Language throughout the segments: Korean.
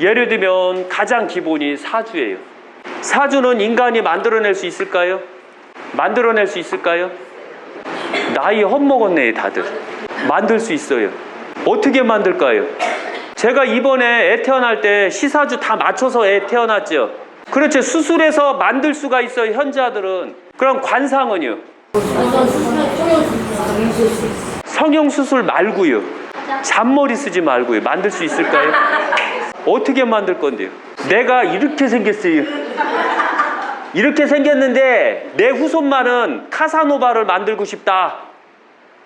예를 들면 가장 기본이 사주예요. 사주는 인간이 만들어낼 수 있을까요? 만들어낼 수 있을까요? 나이 헛먹었네 다들. 만들 수 있어요. 어떻게 만들까요? 제가 이번에 애 태어날 때 시사주 다 맞춰서 애 태어났죠. 그렇죠. 수술해서 만들 수가 있어요 현자들은. 그럼 관상은요? 성형수술 말고요. 잔머리 쓰지 말고요. 만들 수 있을까요? 어떻게 만들 건데요? 내가 이렇게 생겼어요. 이렇게 생겼는데 내 후손만은 카사노바를 만들고 싶다,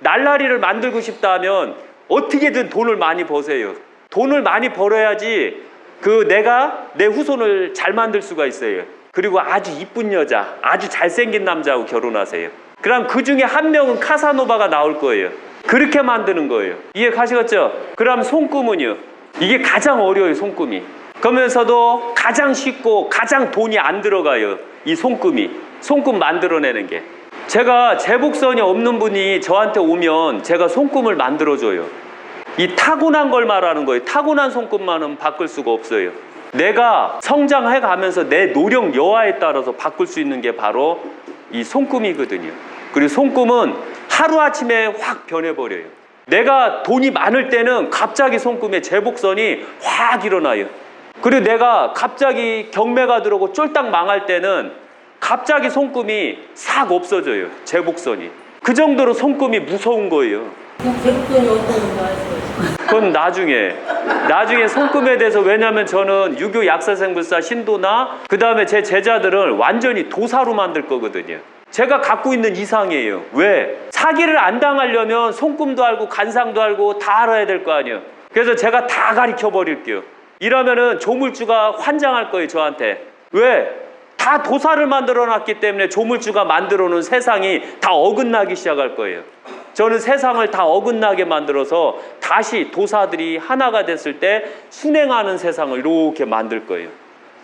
날라리를 만들고 싶다 하면 어떻게든 돈을 많이 버세요. 돈을 많이 벌어야지 내가 내 후손을 잘 만들 수가 있어요. 그리고 아주 이쁜 여자, 아주 잘생긴 남자하고 결혼하세요. 그럼 그 중에 한 명은 카사노바가 나올 거예요. 그렇게 만드는 거예요. 이해 가시겠죠? 그럼 손금은요? 이게 가장 어려워요. 손금이. 그러면서도 가장 쉽고 가장 돈이 안 들어가요. 이 손금이. 손금 만들어내는 게. 제가 재복선이 없는 분이 저한테 오면 제가 손금을 만들어줘요. 이 타고난 걸 말하는 거예요. 타고난 손금만은 바꿀 수가 없어요. 내가 성장해 가면서 내 노력 여하에 따라서 바꿀 수 있는 게 바로 이 손금이거든요. 그리고 손금은 하루아침에 확 변해버려요. 내가 돈이 많을 때는 갑자기 손금에 재복선이 확 일어나요. 그리고 내가 갑자기 경매가 들어오고 쫄딱 망할 때는 갑자기 손금이 싹 없어져요. 재복선이. 그 정도로 손금이 무서운 거예요. 재복선이 어떤 거 아세요? 그건 나중에 손금에 대해서. 왜냐하면 저는 유교 약사생불사 신도나 그 다음에 제 제자들을 완전히 도사로 만들 거거든요. 제가 갖고 있는 이상이에요. 왜? 사기를 안 당하려면 손금도 알고 간상도 알고 다 알아야 될 거 아니에요. 그래서 제가 다 가르쳐 버릴게요. 이러면은 조물주가 환장할 거예요 저한테. 왜? 다 도사를 만들어 놨기 때문에 조물주가 만들어 놓은 세상이 다 어긋나기 시작할 거예요. 저는 세상을 다 어긋나게 만들어서 다시 도사들이 하나가 됐을 때 순행하는 세상을 이렇게 만들 거예요.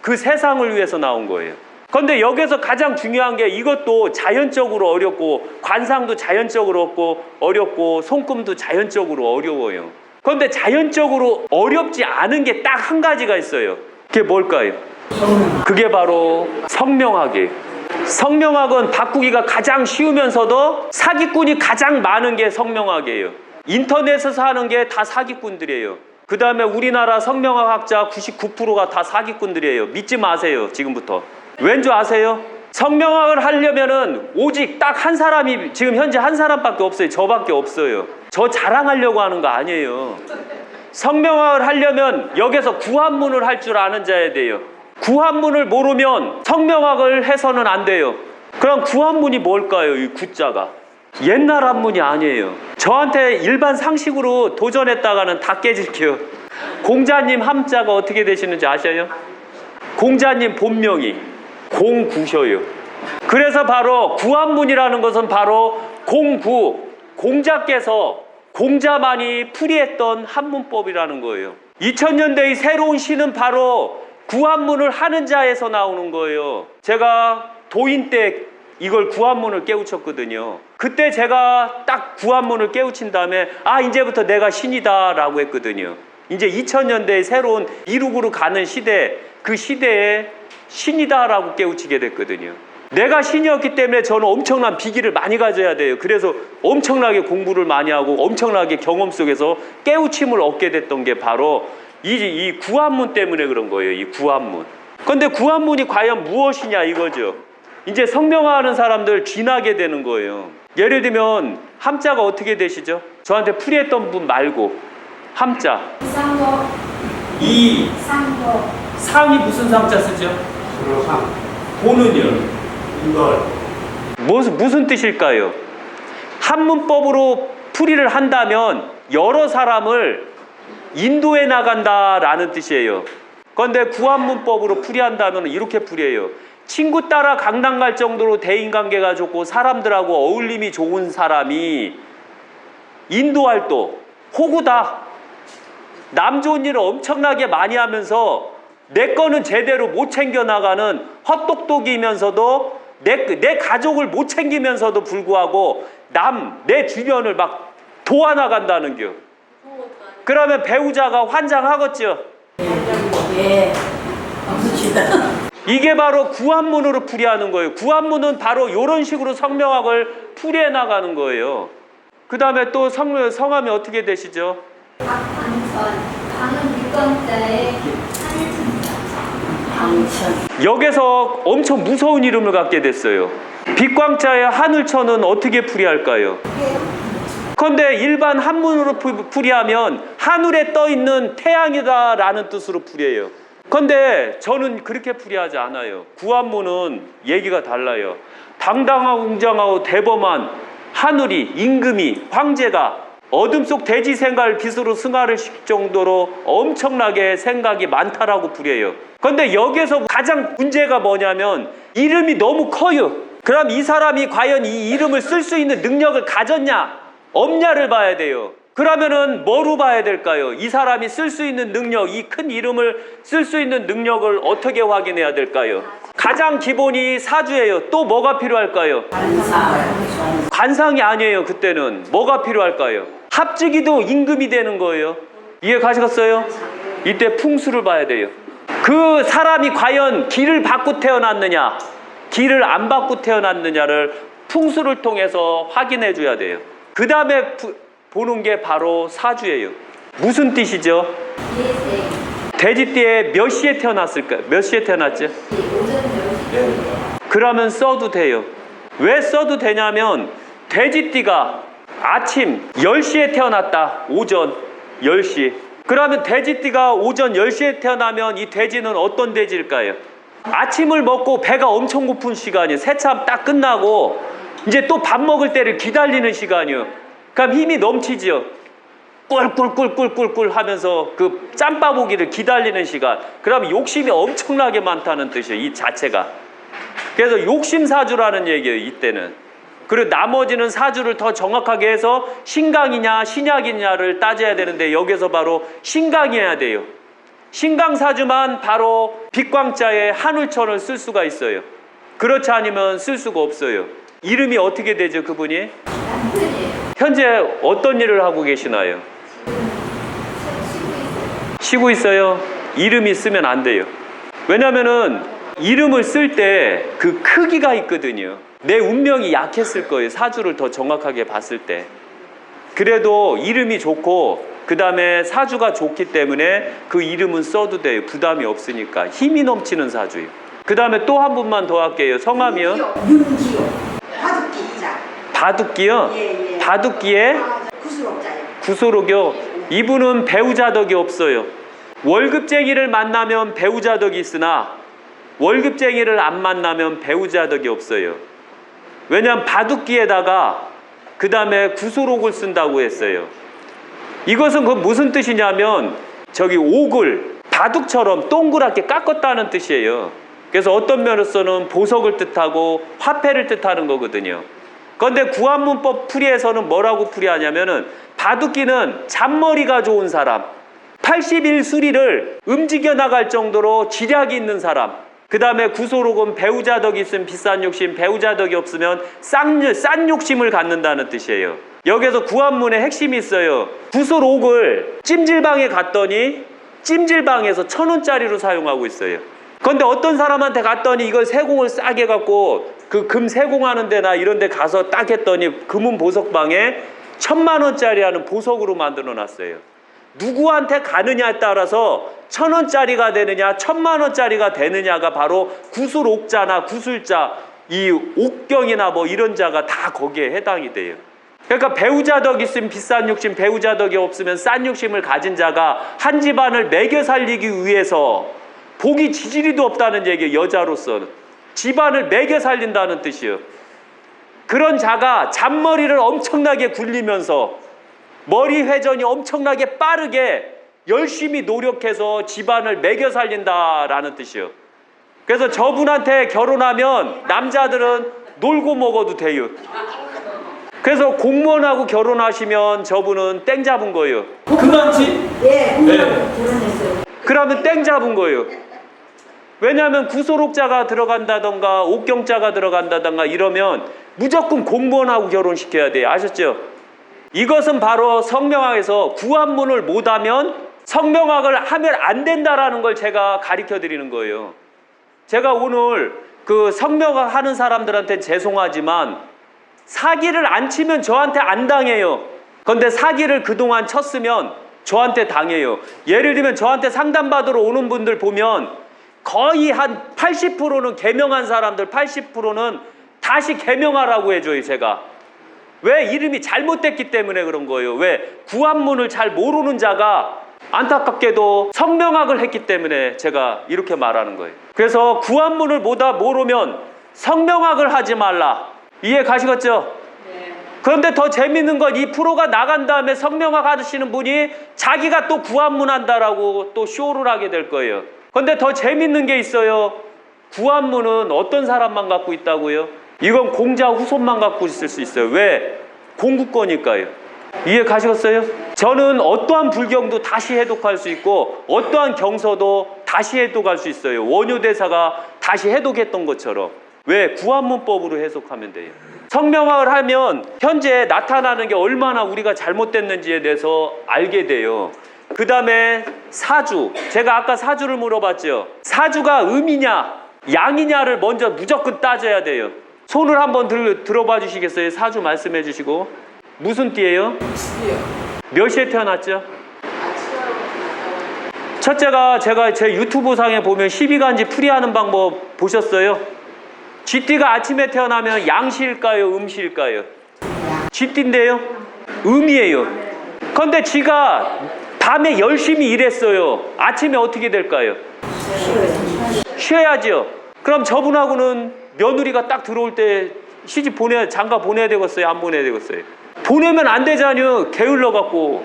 그 세상을 위해서 나온 거예요. 그런데 여기서 가장 중요한 게 이것도 자연적으로 어렵고 관상도 자연적으로 어렵고 손금도 자연적으로 어려워요. 그런데 자연적으로 어렵지 않은 게 딱 한 가지가 있어요. 그게 뭘까요? 그게 바로 성명학이에요. 성명학은 바꾸기가 가장 쉬우면서도 사기꾼이 가장 많은 게 성명학이에요. 인터넷에서 하는 게 다 사기꾼들이에요. 그 다음에 우리나라 성명학 학자 99%가 다 사기꾼들이에요. 믿지 마세요 지금부터. 왠 줄 아세요? 성명학을 하려면은 오직 딱 한 사람이 지금 현재 한 사람밖에 없어요. 저밖에 없어요. 저 자랑하려고 하는 거 아니에요. 성명학을 하려면 여기서 구한문을 할 줄 아는 자야 돼요. 구한문을 모르면 성명학을 해서는 안 돼요. 그럼 구한문이 뭘까요? 이 구자가 옛날 한문이 아니에요. 저한테 일반 상식으로 도전했다가는 다 깨질게요. 공자님 함자가 어떻게 되시는지 아셔요? 공자님 본명이 공구셔요. 그래서 바로 구한문이라는 것은 바로 공자께서 공자만이 풀이했던 한문법이라는 거예요. 2000년대의 새로운 시는 바로 구한문을 하는 자에서 나오는 거예요. 제가 도인 때 이걸 구한문을 깨우쳤거든요. 그때 제가 딱 구한문을 깨우친 다음에 이제부터 내가 신이다 라고 했거든요. 이제 2000년대의 새로운 이룩으로 가는 시대, 그 시대에 신이다 라고 깨우치게 됐거든요. 내가 신이었기 때문에 저는 엄청난 비기를 많이 가져야 돼요. 그래서 엄청나게 공부를 많이 하고 엄청나게 경험 속에서 깨우침을 얻게 됐던 게 바로 이 구한문 때문에 그런 거예요. 이 구한문. 그런데 구한문이 과연 무엇이냐 이거죠. 이제 성명하는 사람들 쥐나게 되는 거예요. 예를 들면 함자가 어떻게 되시죠? 저한테 풀이했던 분 말고 함자. 상거. 이 상거. 상이 무슨 상자 쓰죠? 상. 고는요? 인걸. 무슨 뜻일까요? 한문법으로 풀이를 한다면 여러 사람을 인도해 나간다라는 뜻이에요. 그런데 구한문법으로 풀이한다면 이렇게 풀이해요. 친구 따라 강남 갈 정도로 대인관계가 좋고 사람들하고 어울림이 좋은 사람이 인도활동, 호구다. 남 좋은 일을 엄청나게 많이 하면서 내 거는 제대로 못 챙겨나가는 헛똑똑이면서도 내 가족을 못 챙기면서도 불구하고 내 주변을 막 도와나간다는 겨. 그러면 배우자가 환장하겠죠. 예. 박수 치다. 이게 바로 구한문으로 풀이하는 거예요. 구한문은 바로 이런 식으로 성명학을 풀이해 나가는 거예요. 그 다음에 또 성함이 어떻게 되시죠? 박방천, 방은 밑광자의 방천. 여기서 엄청 무서운 이름을 갖게 됐어요. 빛광자의 하늘천은 어떻게 풀이할까요? 그런데 일반 한문으로 풀이하면 하늘에 떠 있는 태양이다라는 뜻으로 풀이해요. 그런데 저는 그렇게 풀이하지 않아요. 구한문은 얘기가 달라요. 당당하고 웅장하고 대범한 하늘이, 임금이, 황제가 어둠 속 돼지 생갈 빛으로 승화를 시킬 정도로 엄청나게 생각이 많다라고 풀이해요. 그런데 여기서 가장 문제가 뭐냐면 이름이 너무 커요. 그럼 이 사람이 과연 이 이름을 쓸 수 있는 능력을 가졌냐 없냐를 봐야 돼요. 그러면은 뭐로 봐야 될까요? 이 사람이 쓸 수 있는 능력, 이 큰 이름을 쓸 수 있는 능력을 어떻게 확인해야 될까요? 가장 기본이 사주예요. 또 뭐가 필요할까요? 관상이 아니에요. 그때는 뭐가 필요할까요? 합주기도 임금이 되는 거예요. 이해 가시겠어요? 이때 풍수를 봐야 돼요. 그 사람이 과연 기를 받고 태어났느냐, 기를 안 받고 태어났느냐를 풍수를 통해서 확인해 줘야 돼요. 그 다음에 보는 게 바로 사주예요. 무슨 뜻이죠? 예생, 돼지띠에 몇 시에 태어났을까요? 몇 시에 태어났죠? 오전 10시. 그러면 써도 돼요. 왜 써도 되냐면 돼지띠가 아침 10시에 태어났다. 오전 10시. 그러면 돼지띠가 오전 10시에 태어나면 이 돼지는 어떤 돼지일까요? 아침을 먹고 배가 엄청 고픈 시간이에요. 새참 딱 끝나고 이제 또 밥 먹을 때를 기다리는 시간이에요. 그럼 힘이 넘치지요. 꿀꿀꿀꿀꿀꿀 하면서 그 짬바보기를 기다리는 시간. 그럼 욕심이 엄청나게 많다는 뜻이에요. 이 자체가. 그래서 욕심사주라는 얘기예요. 이때는. 그리고 나머지는 사주를 더 정확하게 해서 신강이냐 신약이냐를 따져야 되는데 여기서 바로 신강이어야 돼요. 신강사주만 바로 빛광자의 하늘천을 쓸 수가 있어요. 그렇지 않으면 쓸 수가 없어요. 이름이 어떻게 되죠, 그분이? 남편이에요. 현재 어떤 일을 하고 계시나요? 쉬고 있어요. 쉬고 있어요. 이름이 쓰면 안 돼요. 왜냐면은 이름을 쓸 때 그 크기가 있거든요. 내 운명이 약했을 거예요. 사주를 더 정확하게 봤을 때. 그래도 이름이 좋고 그 다음에 사주가 좋기 때문에 그 이름은 써도 돼요. 부담이 없으니까. 힘이 넘치는 사주예요. 그 다음에 또 한 분만 더 할게요. 성함이요? 윤기요. 바둑기자. 바둑기요? 예, 예. 바둑기에 구수록자요. 구소록이요. 이분은 배우자덕이 없어요. 월급쟁이를 만나면 배우자덕이 있으나 월급쟁이를 안 만나면 배우자덕이 없어요. 왜냐하면 바둑기에다가 그 다음에 구소록을 쓴다고 했어요. 이것은 그 무슨 뜻이냐면 저기 옥을 바둑처럼 동그랗게 깎았다는 뜻이에요. 그래서 어떤 면에서는 보석을 뜻하고 화폐를 뜻하는 거거든요. 그런데 구한문법 풀이에서는 뭐라고 풀이하냐면은 바둑기는 잔머리가 좋은 사람, 81수리를 움직여 나갈 정도로 지략이 있는 사람, 그 다음에 구소록은 배우자덕이 있으면 비싼 욕심, 배우자덕이 없으면 싼 욕심을 갖는다는 뜻이에요. 여기서 구한문의 핵심이 있어요. 구소록을 찜질방에 갔더니 찜질방에서 1,000원짜리로 사용하고 있어요. 그런데 어떤 사람한테 갔더니 이걸 세공을 싸게 갖고 그 금 세공하는 데나 이런 데 가서 딱 했더니 금은 보석방에 1,000만 원짜리 하는 보석으로 만들어 놨어요. 누구한테 가느냐에 따라서 1,000원짜리가 되느냐 1,000만 원짜리가 되느냐가 바로 구술옥자나 구술자, 이 옥경이나 뭐 이런 자가 다 거기에 해당이 돼요. 그러니까 배우자덕이 있으면 비싼 욕심, 배우자덕이 없으면 싼 욕심을 가진 자가 한 집안을 매겨 살리기 위해서 복이 지지리도 없다는 얘기예요. 여자로서는 집안을 매겨 살린다는 뜻이에요. 그런 자가 잔머리를 엄청나게 굴리면서 머리 회전이 엄청나게 빠르게 열심히 노력해서 집안을 매겨 살린다라는 뜻이에요. 그래서 저분한테 결혼하면 남자들은 놀고 먹어도 돼요. 그래서 공무원하고 결혼하시면 저분은 땡 잡은 거예요. 그만치? 예, 결혼했어요. 그러면 땡 잡은 거예요. 왜냐하면 구소록자가 들어간다던가 옥경자가 들어간다던가 이러면 무조건 공무원하고 결혼시켜야 돼요. 아셨죠? 이것은 바로 성명학에서 구한문을 못하면 성명학을 하면 안 된다라는 걸 제가 가르쳐 드리는 거예요. 제가 오늘 그 성명학 하는 사람들한테 죄송하지만 사기를 안 치면 저한테 안 당해요. 그런데 사기를 그동안 쳤으면 저한테 당해요. 예를 들면 저한테 상담받으러 오는 분들 보면 거의 한 80%는 개명한 사람들 80%는 다시 개명하라고 해줘요. 제가 왜? 이름이 잘못됐기 때문에 그런 거예요. 왜? 구한문을 잘 모르는 자가 안타깝게도 성명학을 했기 때문에 제가 이렇게 말하는 거예요. 그래서 구한문을 모르면 성명학을 하지 말라. 이해 가시겠죠? 그런데 더 재밌는 건 이 프로가 나간 다음에 성명학 하시는 분이 자기가 또 구한문 한다라고 또 쇼를 하게 될 거예요. 그런데 더 재밌는 게 있어요. 구한문은 어떤 사람만 갖고 있다고요? 이건 공자 후손만 갖고 있을 수 있어요. 왜? 공국거니까요. 이해 가시겠어요? 저는 어떠한 불경도 다시 해독할 수 있고 어떠한 경서도 다시 해독할 수 있어요. 원효대사가 다시 해독했던 것처럼. 왜? 구한문법으로 해석하면 돼요. 성명학을 하면 현재 나타나는 게 얼마나 우리가 잘못됐는지에 대해서 알게 돼요. 그 다음에 사주. 제가 아까 사주를 물어봤죠. 사주가 음이냐 양이냐를 먼저 무조건 따져야 돼요. 손을 한번 들어봐 주시겠어요? 사주 말씀해 주시고. 무슨 띠예요? 몇 시에 태어났죠? 첫째가 제가 제 유튜브 상에 보면 12간지 풀이하는 방법 보셨어요? 쥐띠가 아침에 태어나면 양시일까요? 음시일까요? 쥐띠인데요? 음이에요. 그런데 쥐가 밤에 열심히 일했어요. 아침에 어떻게 될까요? 쉬어야죠. 그럼 저분하고는 며느리가 딱 들어올 때 시집 장가 보내야 되겠어요? 안 보내야 되겠어요? 보내면 안 되잖아요. 게을러 갖고.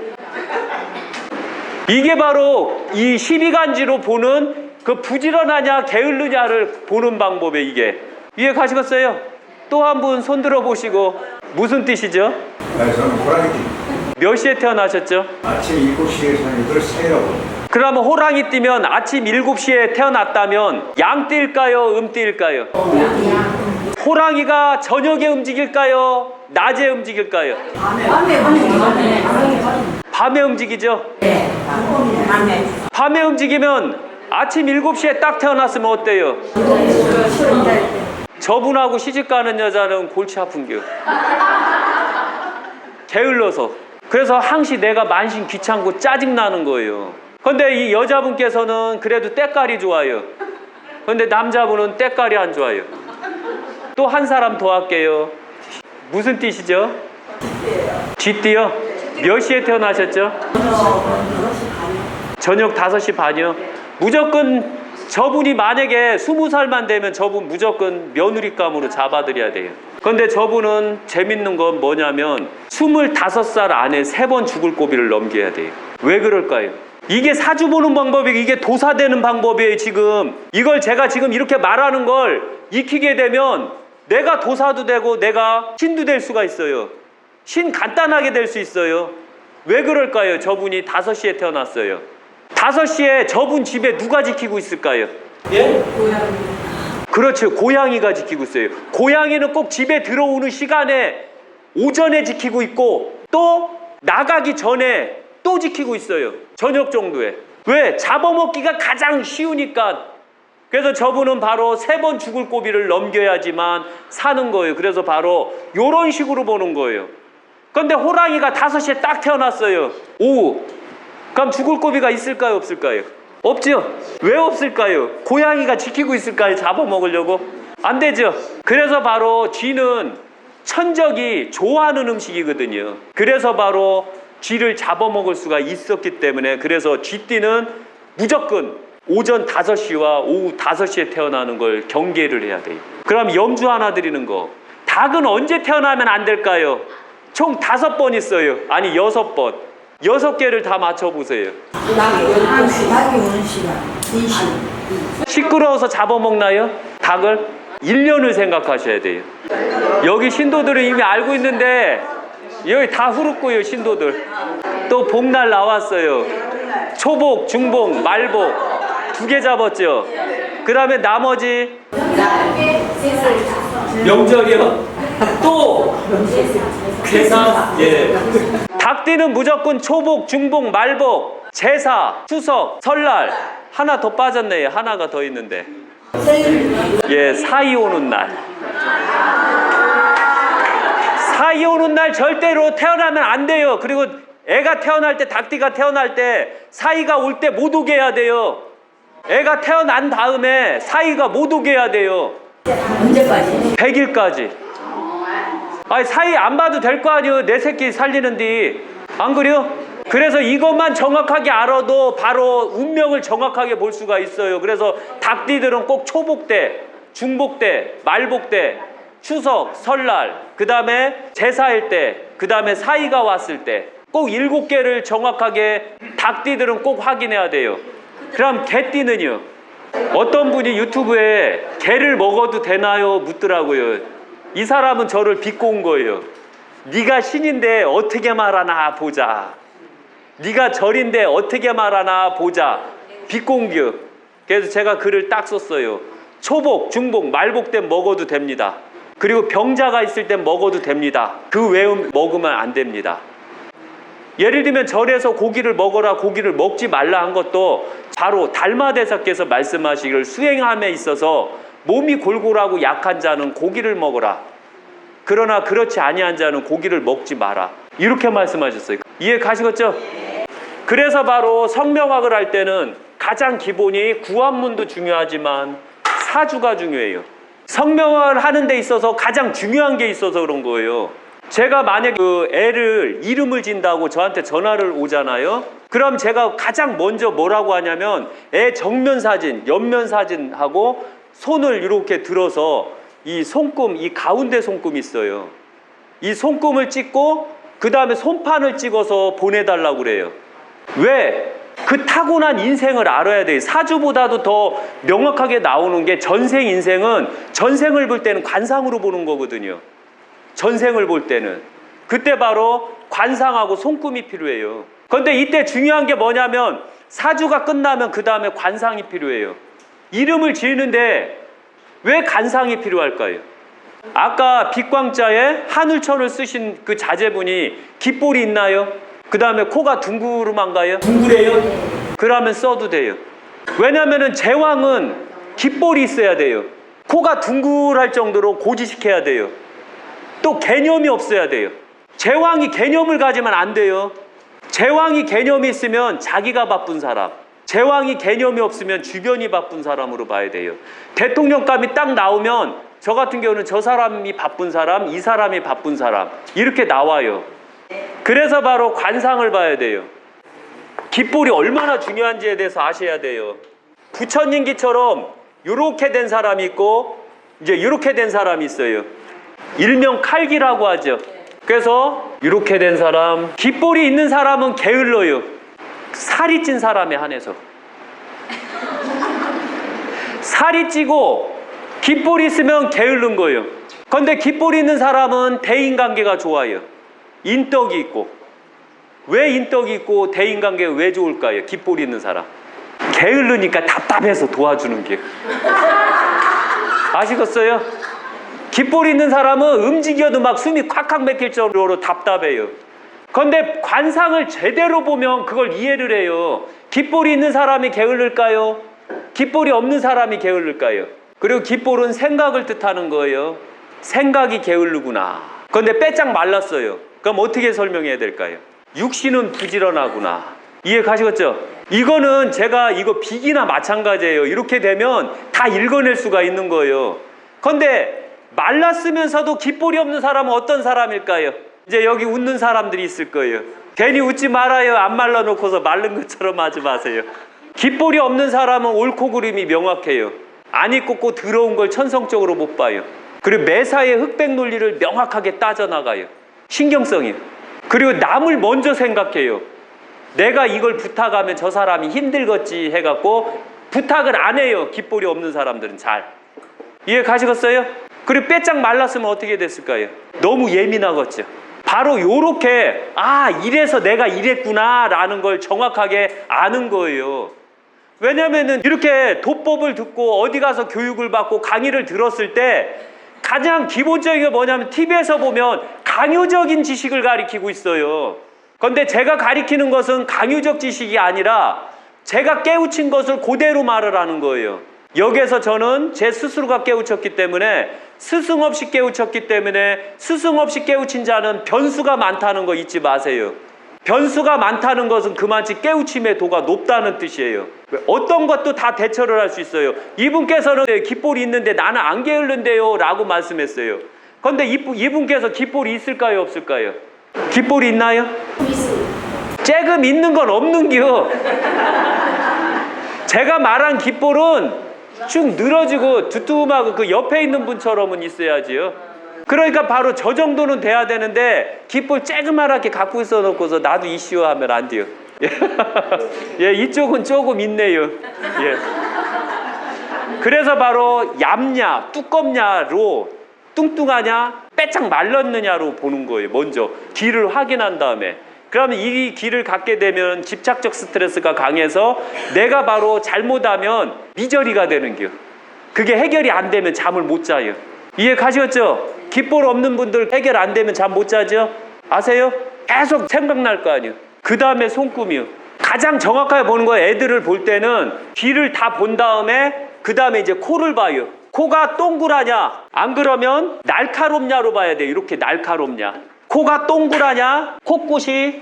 이게 바로 이 12간지로 보는 그 부지런하냐 게을르냐를 보는 방법에 이게. 이해 가시겠어요? 또 한 분 손 들어 보시고. 무슨 뜻이죠? 네, 저는 호랑이띠. 몇 시에 태어나셨죠? 아침 7시에 사는 새라고. 그러면 호랑이 띠면 아침 7시에 태어났다면 양띠일까요? 음띠일까요? 호랑이가 저녁에 움직일까요? 낮에 움직일까요? 밤에 움직이죠? 밤에 움직이면 아침 7시에 딱 태어났으면 어때요? 저분하고 시집가는 여자는 골치 아픈겨. 게을러서. 그래서 항시 내가 만신 귀찮고 짜증나는 거예요. 근데 이 여자분께서는 그래도 때깔이 좋아요. 근데 남자분은 때깔이 안 좋아요. 또 한 사람 더 할게요. 무슨 띠시죠? 쥐띠요? 몇 시에 태어나셨죠? 저녁 5시 반이요? 무조건 저분이 만약에 20살만 되면 저분 무조건 며느리감으로 잡아드려야 돼요. 그런데 저분은 재밌는 건 뭐냐면 25살 안에 3번 죽을 고비를 넘겨야 돼요. 왜 그럴까요? 이게 사주 보는 방법이 이게 도사되는 방법이에요. 지금 이걸 제가 지금 이렇게 말하는 걸 익히게 되면 내가 도사도 되고 내가 신도 될 수가 있어요. 신 간단하게 될 수 있어요. 왜 그럴까요? 저분이 5시에 태어났어요. 5시에 저분 집에 누가 지키고 있을까요? 예? 그렇죠. 고양이가 지키고 있어요. 고양이는 꼭 집에 들어오는 시간에 오전에 지키고 있고 또 나가기 전에 또 지키고 있어요. 저녁 정도에. 왜? 잡아먹기가 가장 쉬우니까. 그래서 저분은 바로 3번 죽을 고비를 넘겨야지만 사는 거예요. 그래서 바로 이런 식으로 보는 거예요. 그런데 호랑이가 5시에 딱 태어났어요. 오후. 그럼 죽을 고비가 있을까요? 없을까요? 없죠. 왜 없을까요? 고양이가 지키고 있을까요? 잡아먹으려고? 안 되죠. 그래서 바로 쥐는 천적이 좋아하는 음식이거든요. 그래서 바로 쥐를 잡아먹을 수가 있었기 때문에 그래서 쥐띠는 무조건 오전 5시와 오후 5시에 태어나는 걸 경계를 해야 돼요. 그럼 염주 하나 드리는 거. 닭은 언제 태어나면 안 될까요? 총 5번 있어요. 아니 6번. 6개를 다 맞춰보세요. 닭이 오는 시간 2시. 시끄러워서 잡아먹나요? 닭을? 1년을 생각하셔야 돼요. 여기 신도들은 이미 알고 있는데 여기 다 후루꾸요 신도들. 또 복날 나왔어요. 초복, 중복, 말복 2개 잡았죠. 그 다음에 나머지 명절이요? 또 제사, 예. 닭띠는 무조건 초복, 중복, 말복, 제사, 추석, 설날. 하나 더 빠졌네요. 하나가 더 있는데. 예, 사이 오는 날. 사이 오는 날 절대로 태어나면 안 돼요. 그리고 애가 태어날 때, 닭띠가 태어날 때 사이가 올 때 못 오게 해야 돼요. 애가 태어난 다음에 사이가 못 오게 해야 돼요. 언제까지? 100일까지. 아니 사이 안 봐도 될 거 아니에요. 내 새끼 살리는데. 안 그래요? 그래서 이것만 정확하게 알아도 바로 운명을 정확하게 볼 수가 있어요. 그래서 닭띠들은 꼭 초복 때, 중복 때, 말복 때, 추석, 설날, 그 다음에 제사일 때, 그 다음에 사이가 왔을 때 꼭 7개를 정확하게 닭띠들은 꼭 확인해야 돼요. 그럼 개띠는요? 어떤 분이 유튜브에 개를 먹어도 되나요? 묻더라고요. 이 사람은 저를 비꼬 온 거예요. 네가 신인데 어떻게 말하나 보자. 네가 절인데 어떻게 말하나 보자. 비꼬 온 겨. 그래서 제가 글을 딱 썼어요. 초복, 중복, 말복 땐 먹어도 됩니다. 그리고 병자가 있을 땐 먹어도 됩니다. 그 외에 먹으면 안 됩니다. 예를 들면 절에서 고기를 먹어라, 고기를 먹지 말라 한 것도 바로 달마대사께서 말씀하시기를 수행함에 있어서 몸이 골골하고 약한 자는 고기를 먹어라. 그러나 그렇지 아니한 자는 고기를 먹지 마라. 이렇게 말씀하셨어요. 이해 가시겠죠? 그래서 바로 성명학을 할 때는 가장 기본이 구한문도 중요하지만 사주가 중요해요. 성명학을 하는 데 있어서 가장 중요한 게 있어서 그런 거예요. 제가 만약 그 애를 이름을 진다고 저한테 전화를 오잖아요. 그럼 제가 가장 먼저 뭐라고 하냐면 애 정면 사진, 옆면 사진하고 손을 이렇게 들어서 이 손금, 이 가운데 손금이 있어요. 이 손금을 찍고 그 다음에 손판을 찍어서 보내달라고 그래요. 왜? 그 타고난 인생을 알아야 돼요. 사주보다도 더 명확하게 나오는 게 전생 인생은 전생을 볼 때는 관상으로 보는 거거든요. 전생을 볼 때는. 그때 바로 관상하고 손금이 필요해요. 그런데 이때 중요한 게 뭐냐면 사주가 끝나면 그 다음에 관상이 필요해요. 이름을 지으는데 왜 관상이 필요할까요? 아까 빛광자에 하늘천을 쓰신 그 자제분이 깃볼이 있나요? 그 다음에 코가 둥그름한가요? 둥그래요? 그러면 써도 돼요. 왜냐면은 제왕은 깃볼이 있어야 돼요. 코가 둥글할 정도로 고지식해야 돼요. 또 개념이 없어야 돼요. 제왕이 개념을 가지면 안 돼요. 제왕이 개념이 있으면 자기가 바쁜 사람, 제왕이 개념이 없으면 주변이 바쁜 사람으로 봐야 돼요. 대통령감이 딱 나오면 저 같은 경우는 저 사람이 바쁜 사람, 이 사람이 바쁜 사람 이렇게 나와요. 그래서 바로 관상을 봐야 돼요. 깃볼이 얼마나 중요한지에 대해서 아셔야 돼요. 부처님기처럼 이렇게 된 사람이 있고 이제 이렇게 된 사람이 있어요. 일명 칼기라고 하죠. 그래서 이렇게 된 사람, 깃볼이 있는 사람은 게을러요. 살이 찐 사람에 한해서. 살이 찌고 깃볼이 있으면 게으른 거예요. 그런데 깃볼이 있는 사람은 대인관계가 좋아요. 인덕이 있고. 왜 인덕이 있고 대인관계가 왜 좋을까요? 깃볼이 있는 사람. 게으르니까 답답해서 도와주는 게. 아시겠어요? 깃볼이 있는 사람은 움직여도 막 숨이 콱콱 막힐 정도로 답답해요. 그런데 관상을 제대로 보면 그걸 이해를 해요. 깃볼이 있는 사람이 게을를까요? 깃볼이 없는 사람이 게을를까요? 그리고 깃볼은 생각을 뜻하는 거예요. 생각이 게을르구나. 그런데 빼짝 말랐어요. 그럼 어떻게 설명해야 될까요? 육신은 부지런하구나. 이해 가시겠죠? 이거는 제가 이거 비기나 마찬가지예요. 이렇게 되면 다 읽어낼 수가 있는 거예요. 그런데 말랐으면서도 깃볼이 없는 사람은 어떤 사람일까요? 이제 여기 웃는 사람들이 있을 거예요. 괜히 웃지 말아요. 안 말라놓고서 마른 것처럼 하지 마세요. 깃볼이 없는 사람은 옳고 그름이 명확해요. 안 입고 더러운 걸 천성적으로 못 봐요. 그리고 매사에 흑백 논리를 명확하게 따져나가요. 신경성이요. 그리고 남을 먼저 생각해요. 내가 이걸 부탁하면 저 사람이 힘들겠지 해갖고 부탁을 안 해요. 깃볼이 없는 사람들은 잘. 이해 가시겠어요? 그리고 빼짝 말랐으면 어떻게 됐을까요? 너무 예민하겠죠. 바로 요렇게 이래서 내가 이랬구나 라는 걸 정확하게 아는 거예요. 왜냐면은 이렇게 도법을 듣고 어디 가서 교육을 받고 강의를 들었을 때 가장 기본적인 게 뭐냐면 TV에서 보면 강요적인 지식을 가리키고 있어요. 그런데 제가 가리키는 것은 강요적 지식이 아니라 제가 깨우친 것을 그대로 말을 하는 거예요. 여기에서 저는 제 스스로가 깨우쳤기 때문에, 스승 없이 깨우쳤기 때문에, 스승 없이 깨우친 자는 변수가 많다는 거 잊지 마세요. 변수가 많다는 것은 그만치 깨우침의 도가 높다는 뜻이에요. 어떤 것도 다 대처를 할 수 있어요. 이분께서는 깃볼이 있는데 나는 안 게을른데요 라고 말씀했어요. 그런데 이분께서 깃볼이 있을까요, 없을까요? 깃볼이 있나요? 쬐금 있는 건 없는겨. 제가 말한 깃볼은 쭉 늘어지고 두툼하고 그 옆에 있는 분처럼은 있어야지요. 그러니까 바로 저 정도는 돼야 되는데 깃볼 쬐그맣게 갖고 있어 놓고서 나도 이슈 하면 안 돼요. 예, 이쪽은 조금 있네요. 예. 그래서 바로 얇냐 두껍냐로, 뚱뚱하냐 빼짝 말랐느냐로 보는 거예요. 먼저 기를 확인한 다음에, 그러면 이 기를 갖게 되면 집착적 스트레스가 강해서 내가 바로 잘못하면 미저리가 되는 겨. 그게 해결이 안 되면 잠을 못 자요. 이해 가셨죠? 깃볼 없는 분들 해결 안 되면 잠 못 자죠? 아세요? 계속 생각날 거 아니에요. 그 다음에 손금이요. 가장 정확하게 보는 거예요. 애들을 볼 때는 귀를 다 본 다음에 그 다음에 이제 코를 봐요. 코가 동그라냐 안 그러면 날카롭냐로 봐야 돼요. 이렇게 날카롭냐. 코가 동그라냐 코끝이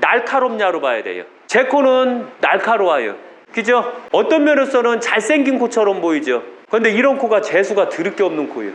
날카롭냐로 봐야 돼요. 제 코는 날카로워요. 그죠? 어떤 면에서는 잘생긴 코처럼 보이죠. 그런데 이런 코가 재수가 드럽게 없는 코예요.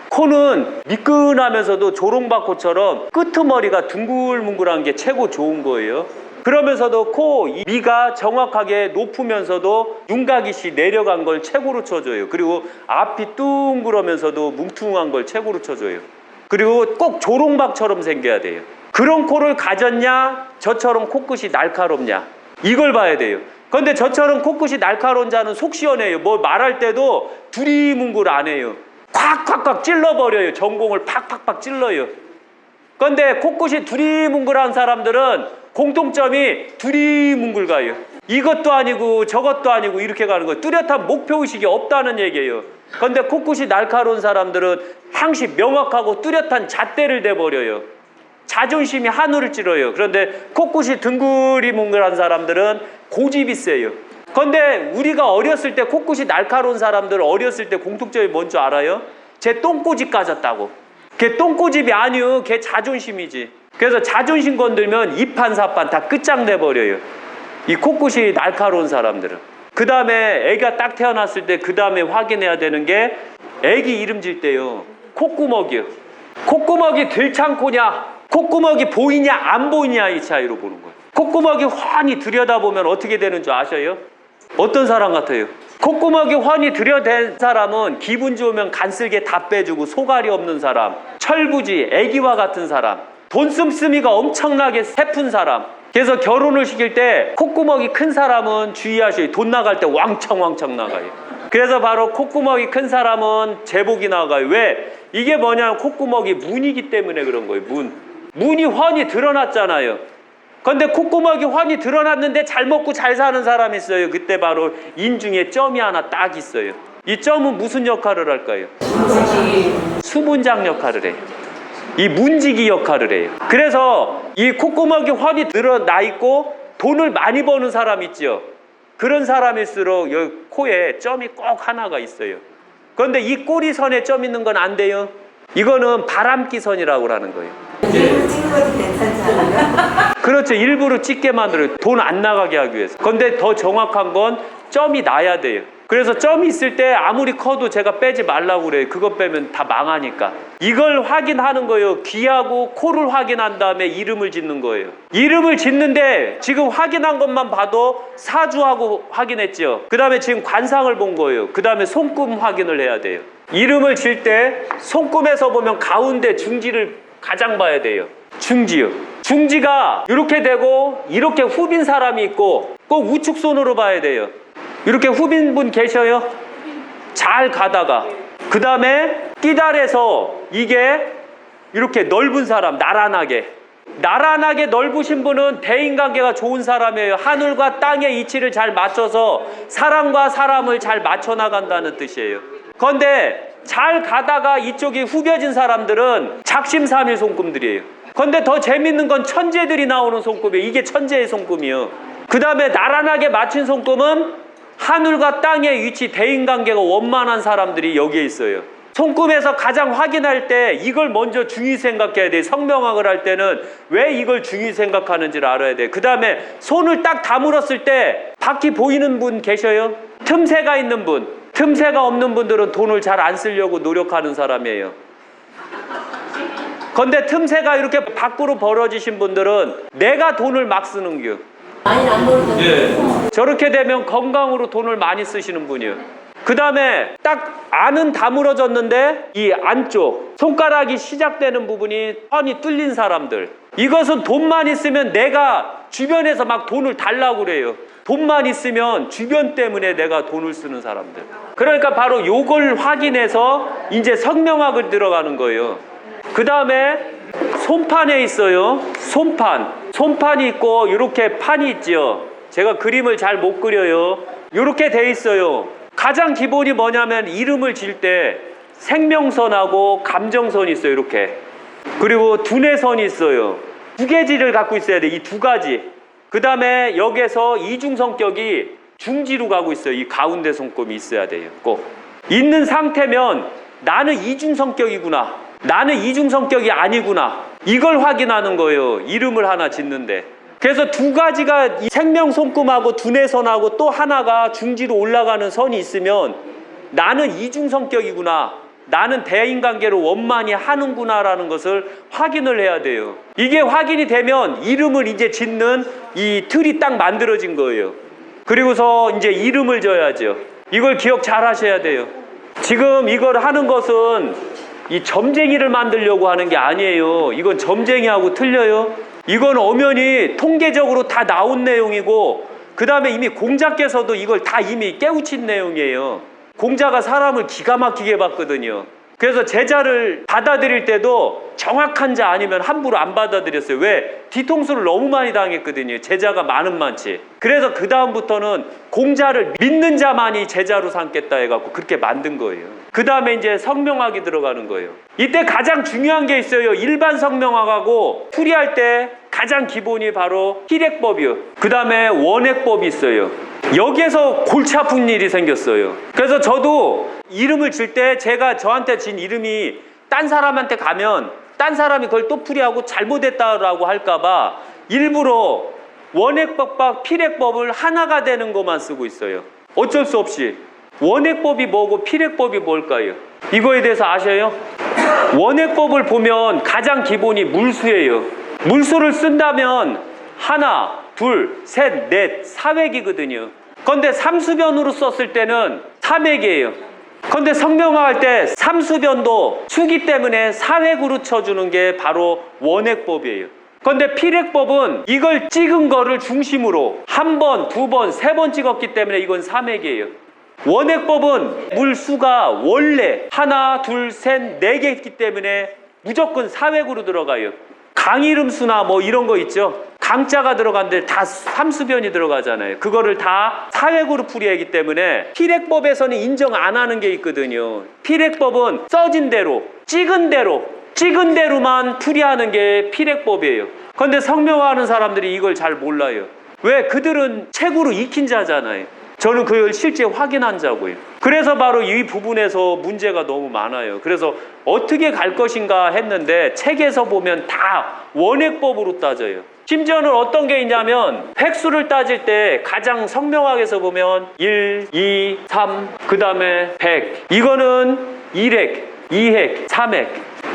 코는 미끈하면서도 조롱박코처럼 끄트머리가 둥글뭉글한 게 최고 좋은 거예요. 그러면서도 코 미가 정확하게 높으면서도 윤곽이씨 내려간 걸 최고로 쳐줘요. 그리고 앞이 둥그러면서도 뭉퉁한 걸 최고로 쳐줘요. 그리고 꼭 조롱박처럼 생겨야 돼요. 그런 코를 가졌냐 저처럼 코끝이 날카롭냐 이걸 봐야 돼요. 그런데 저처럼 코끝이 날카로운 자는 속 시원해요. 뭐 말할 때도 두리뭉글 안 해요. 콱콱콱 찔러버려요. 전공을 팍팍팍 찔러요. 그런데 코끝이 두리뭉글한 사람들은 공통점이 두리뭉글 가요. 이것도 아니고 저것도 아니고 이렇게 가는 거예요. 뚜렷한 목표의식이 없다는 얘기예요. 그런데 코끝이 날카로운 사람들은 항시 명확하고 뚜렷한 잣대를 대버려요. 자존심이 하늘을 찌르요. 그런데 코끝이 둥그리뭉글한 사람들은 고집이 세요. 그런데 우리가 어렸을 때 코끝이 날카로운 사람들은 어렸을 때 공통점이 뭔지 알아요? 제 똥꼬집 가졌다고. 걔 똥꼬집이 아니요. 걔 자존심이지. 그래서 자존심 건들면 이판사판 다 끝장내버려요. 이 코끝이 날카로운 사람들은. 그 다음에 애가 딱 태어났을 때 그 다음에 확인해야 되는 게 애기 이름 질 때요. 콧구멍이요. 콧구멍이 들창코냐 콧구멍이 보이냐 안 보이냐 이 차이로 보는 거예요. 콧구멍이 환히 들여다보면 어떻게 되는 줄 아셔요? 어떤 사람 같아요? 콧구멍이 환히 들여댄 사람은 기분 좋으면 간쓸게 다 빼주고 소갈이 없는 사람, 철부지, 애기와 같은 사람, 돈 씀씀이가 엄청나게 세푼 사람. 그래서 결혼을 시킬 때 콧구멍이 큰 사람은 주의하셔요. 돈 나갈 때 왕창 나가요. 그래서 바로 콧구멍이 큰 사람은 제복이 나가요. 왜? 이게 뭐냐면 콧구멍이 문이기 때문에 그런 거예요. 문이 훤히 드러났잖아요. 그런데 콧구멍이 훤히 드러났는데 잘 먹고 잘 사는 사람이 있어요. 그때 바로 인중에 점이 하나 딱 있어요. 이 점은 무슨 역할을 할까요? 수문장 역할을 해요. 이 문지기 역할을 해요. 그래서 이 콧구멍이 훤히 드러나 있고 돈을 많이 버는 사람 있죠. 그런 사람일수록 여기 코에 점이 꼭 하나가 있어요. 그런데 이 꼬리선에 점 있는 건 안 돼요. 이거는 바람기선이라고 하는 거예요. 일부러 찍는 것도 괜찮지 않아요? 그렇죠. 일부러 찍게 만들어요. 돈 안 나가게 하기 위해서. 그런데 더 정확한 건 점이 나야 돼요. 그래서 점이 있을 때 아무리 커도 제가 빼지 말라고 그래요. 그거 빼면 다 망하니까. 이걸 확인하는 거예요. 귀하고 코를 확인한 다음에 이름을 짓는 거예요. 이름을 짓는데 지금 확인한 것만 봐도 사주하고 확인했죠. 그 다음에 지금 관상을 본 거예요. 그 다음에 손금 확인을 해야 돼요. 이름을 질 때 손금에서 보면 가운데 중지를 가장 봐야 돼요. 중지요. 중지가 이렇게 되고 이렇게 후빈 사람이 있고 꼭 우측 손으로 봐야 돼요. 이렇게 후빈 분 계셔요? 잘 가다가 그 다음에 끼달에서 이게 이렇게 넓은 사람 나란하게 넓으신 분은 대인관계가 좋은 사람이에요. 하늘과 땅의 이치를 잘 맞춰서 사람과 사람을 잘 맞춰 나간다는 뜻이에요. 그런데 잘 가다가 이쪽이 후벼진 사람들은 작심삼일 손금들이에요. 근데 더 재밌는 건 천재들이 나오는 손금이에요. 이게 천재의 손금이요. 그 다음에 나란하게 맞춘 손금은 하늘과 땅의 위치, 대인관계가 원만한 사람들이 여기에 있어요. 손금에서 가장 확인할 때 이걸 먼저 중요히 생각해야 돼. 성명학을 할 때는 왜 이걸 중요히 생각하는지를 알아야 돼. 그 다음에 손을 딱 다물었을 때 바퀴 보이는 분 계셔요? 틈새가 있는 분. 틈새가 없는 분들은 돈을 잘 안 쓰려고 노력하는 사람이에요. 근데 틈새가 이렇게 밖으로 벌어지신 분들은 내가 돈을 막 쓰는 겨. 많이 안 벌어도 저렇게 되면 건강으로 돈을 많이 쓰시는 분이에요. 그 다음에 딱 안은 다물어졌는데 이 안쪽 손가락이 시작되는 부분이 뻔히 뚫린 사람들, 이것은 돈만 있으면 내가 주변에서 막 돈을 달라고 그래요. 돈만 있으면 주변 때문에 내가 돈을 쓰는 사람들. 그러니까 바로 요걸 확인해서 이제 성명학을 들어가는 거예요. 그 다음에 손판에 있어요. 손판이 있고 이렇게 판이 있죠. 제가 그림을 잘 못 그려요. 이렇게 돼 있어요. 가장 기본이 뭐냐면 이름을 질 때 생명선하고 감정선이 있어요. 이렇게. 그리고 두뇌선이 있어요. 두 개지를 갖고 있어야 돼. 이 두 가지. 그 다음에 여기서 이중성격이 중지로 가고 있어요. 이 가운데 손금이 있어야 돼요. 꼭. 있는 상태면 나는 이중성격이구나, 나는 이중성격이 아니구나, 이걸 확인하는 거예요. 이름을 하나 짓는데. 그래서 두 가지가 이 생명 손금하고 두뇌선하고 또 하나가 중지로 올라가는 선이 있으면 나는 이중성격이구나, 나는 대인관계를 원만히 하는구나라는 것을 확인을 해야 돼요. 이게 확인이 되면 이름을 이제 짓는 이 틀이 딱 만들어진 거예요. 그리고서 이제 이름을 져야죠. 이걸 기억 잘 하셔야 돼요. 지금 이걸 하는 것은 이 점쟁이를 만들려고 하는 게 아니에요. 이건 점쟁이하고 틀려요. 이건 엄연히 통계적으로 다 나온 내용이고, 그 다음에 이미 공자께서도 이걸 다 이미 깨우친 내용이에요. 공자가 사람을 기가 막히게 봤거든요. 그래서 제자를 받아들일 때도 정확한 자 아니면 함부로 안 받아들였어요. 왜? 뒤통수를 너무 많이 당했거든요. 제자가 많은 많지. 그래서 그 다음부터는 공자를 믿는 자만이 제자로 삼겠다 해갖고 그렇게 만든 거예요. 그 다음에 이제 성명학이 들어가는 거예요. 이때 가장 중요한 게 있어요. 일반 성명학하고 풀이할 때 가장 기본이 바로 필액법이요. 그 다음에 원액법이 있어요. 여기에서 골치 아픈 일이 생겼어요. 그래서 저도 이름을 질 때 제가 저한테 진 이름이 딴 사람한테 가면 딴 사람이 그걸 또 풀이하고 잘못했다라고 할까봐 일부러 원액법과 필액법을 하나가 되는 것만 쓰고 있어요. 어쩔 수 없이. 원액법이 뭐고 필액법이 뭘까요? 이거에 대해서 아셔요? 원액법을 보면 가장 기본이 물수예요. 물수를 쓴다면 하나, 둘, 셋, 넷, 4획이거든요. 그런데 삼수변으로 썼을 때는 3획이에요. 그런데 성명화할 때 삼수변도 수기 때문에 4획으로 쳐주는 게 바로 원액법이에요. 그런데 필액법은 이걸 찍은 거를 중심으로 한 번, 두 번, 세 번 찍었기 때문에 이건 3획이에요. 원액법은 물수가 원래 하나, 둘, 셋, 네 개 있기 때문에 무조건 4획으로 들어가요. 강이름수나 뭐 이런 거 있죠. 강자가 들어간데 다 삼수변이 들어가잖아요. 그거를 다 4획으로 풀이하기 때문에 필액법에서는 인정 안 하는 게 있거든요. 필액법은 써진 대로, 찍은 대로만 풀이하는 게 필액법이에요. 그런데 성명화하는 사람들이 이걸 잘 몰라요. 왜? 그들은 책으로 익힌 자잖아요. 저는 그걸 실제 확인한 자고요. 그래서 바로 이 부분에서 문제가 너무 많아요. 그래서 어떻게 갈 것인가 했는데 책에서 보면 다 원액법으로 따져요. 심지어는 어떤 게 있냐면 획수를 따질 때 가장 성명학에서 보면 1, 2, 3, 그 다음에 100. 이거는 1획, 2획, 3획.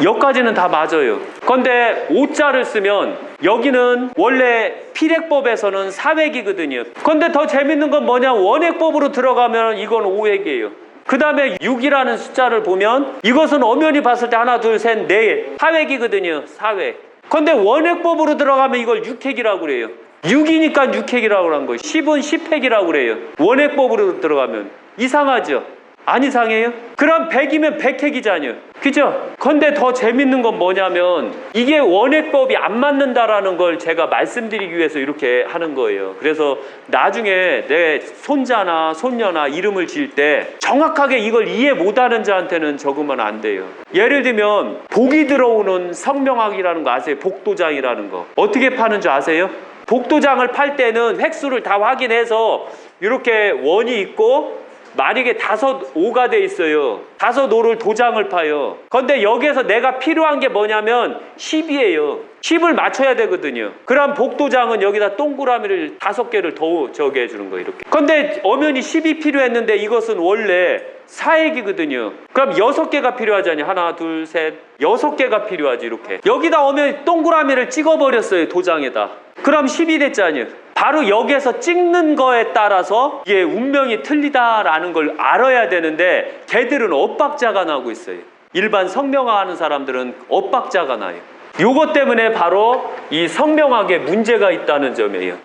여기까지는 다 맞아요. 그런데 5자를 쓰면 여기는 원래 필액법에서는 4획이거든요. 그런데 더 재밌는 건 뭐냐, 원액법으로 들어가면 이건 5획이에요. 그 다음에 6이라는 숫자를 보면 이것은 엄연히 봤을 때 하나, 둘, 셋, 넷, 4획이거든요. 4획. 그런데 원액법으로 들어가면 이걸 6획이라고 그래요. 6이니까 6획이라고 한 거예요. 10은 10획이라고 그래요. 원액법으로 들어가면. 이상하죠? 안 이상해요? 그럼 100이면 100핵이잖아요. 그죠? 근데 더 재밌는 건 뭐냐면 이게 원핵법이 안 맞는다라는 걸 제가 말씀드리기 위해서 이렇게 하는 거예요. 그래서 나중에 내 손자나 손녀나 이름을 지을 때 정확하게 이걸 이해 못하는 자한테는 적으면 안 돼요. 예를 들면 복이 들어오는 성명학이라는 거 아세요? 복도장이라는 거. 어떻게 파는 줄 아세요? 복도장을 팔 때는 획수를 다 확인해서 이렇게 원이 있고 만약에 5가 돼 있어요. 5호를 도장을 파요. 근데 여기에서 내가 필요한 게 뭐냐면 10이에요. 10을 맞춰야 되거든요. 그럼 복도장은 여기다 동그라미를 5개를 더 저게 해주는 거예요. 이렇게. 근데 엄연히 10이 필요했는데 이것은 원래 4핵이거든요. 그럼 6개가 필요하잖아요. 하나, 둘, 셋. 6개가 필요하지, 이렇게. 여기다 엄연히 동그라미를 찍어버렸어요. 도장에다. 그럼 10이 됐잖아요. 바로 여기에서 찍는 거에 따라서 이게 운명이 틀리다라는 걸 알아야 되는데 걔들은 엇박자가 나고 있어요. 일반 성명학 하는 사람들은 엇박자가 나요. 요것 때문에 바로 이 성명학에 문제가 있다는 점이에요.